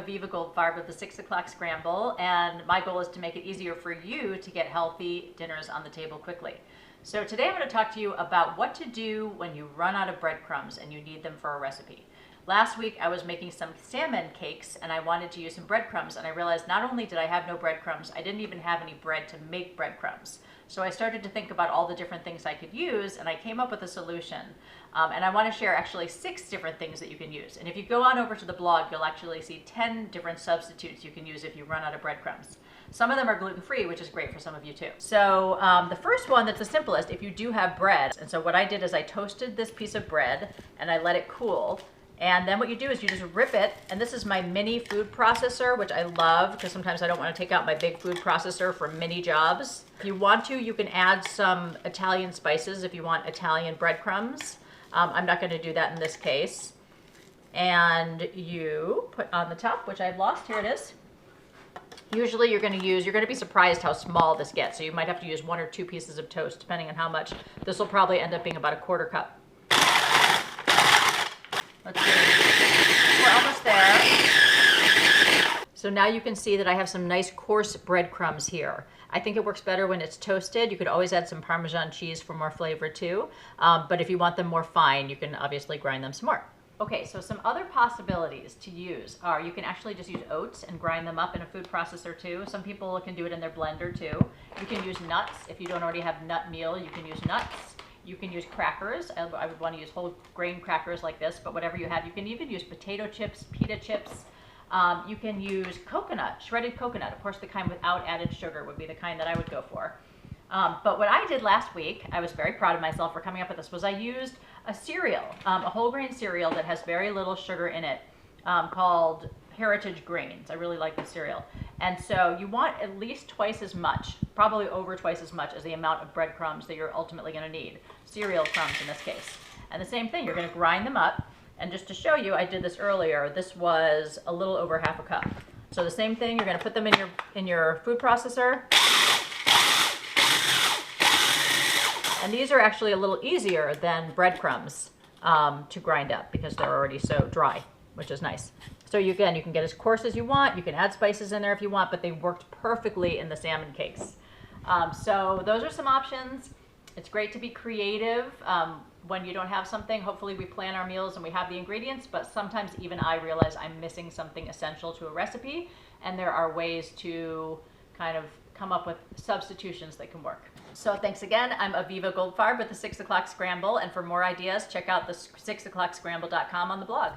Aviva Goldfarb of the 6 o'clock scramble, and my goal is to make it easier for you to get healthy dinners on the table quickly. So today I'm going to talk to you about what to do when you run out of breadcrumbs and you need them for a recipe. Last week I was making some salmon cakes and I wanted to use some breadcrumbs, and I realized not only did I have no breadcrumbs, I didn't even have any bread to make breadcrumbs. So I started to think about all the different things I could use, and I came up with a solution. And I want to share actually 6 different things that you can use. And if you go on over to the blog, you'll actually see 10 different substitutes you can use if you run out of breadcrumbs. Some of them are gluten-free, which is great for some of you too. So the first one that's the simplest, if you do have bread. And so what I did is I toasted this piece of bread and I let it cool. And then what you do is you just rip it, and this is my mini food processor, which I love because sometimes I don't want to take out my big food processor for mini jobs. If you want to, you can add some Italian spices if you want Italian breadcrumbs. I'm not going to do that in this case. And you put on the top, which I've lost, here it is. Usually you're going to be surprised how small this gets. So you might have to use 1 or 2 pieces of toast, depending on how much. This will probably end up being about a 1/4 cup. Let's see. We're almost there. So now you can see that I have some nice coarse breadcrumbs here. I think it works better when it's toasted. You could always add some Parmesan cheese for more flavor too. But if you want them more fine, you can obviously grind them some more. Okay, so some other possibilities to use are you can actually just use oats and grind them up in a food processor too. Some people can do it in their blender too. You can use nuts. If you don't already have nut meal, you can use nuts. You can use crackers. I would want to use whole grain crackers like this, but whatever you have. You can even use potato chips, pita chips. You can use coconut, shredded coconut. Of course, the kind without added sugar would be the kind that I would go for. But what I did last week, I was very proud of myself for coming up with this, was I used a cereal, a whole grain cereal that has very little sugar in it, called Heritage Grains. I really like this cereal. And so you want at least twice as much, probably over twice as much as the amount of breadcrumbs that you're ultimately going to need. Cereal crumbs in this case. And the same thing, you're going to grind them up. And just to show you, I did this earlier. This was a little over 1/2 cup. So the same thing, you're going to put them in your food processor. And these are actually a little easier than breadcrumbs to grind up because they're already so dry, which is nice. So you can get as coarse as you want. You can add spices in there if you want, but they worked perfectly in the salmon cakes. So those are some options. It's great to be creative when you don't have something. Hopefully we plan our meals and we have the ingredients, but sometimes even I realize I'm missing something essential to a recipe, and there are ways to kind of come up with substitutions that can work. So thanks again. I'm Aviva Goldfarb with the 6 o'clock scramble, and for more ideas, check out the 6o'clockscramble.com on the blog.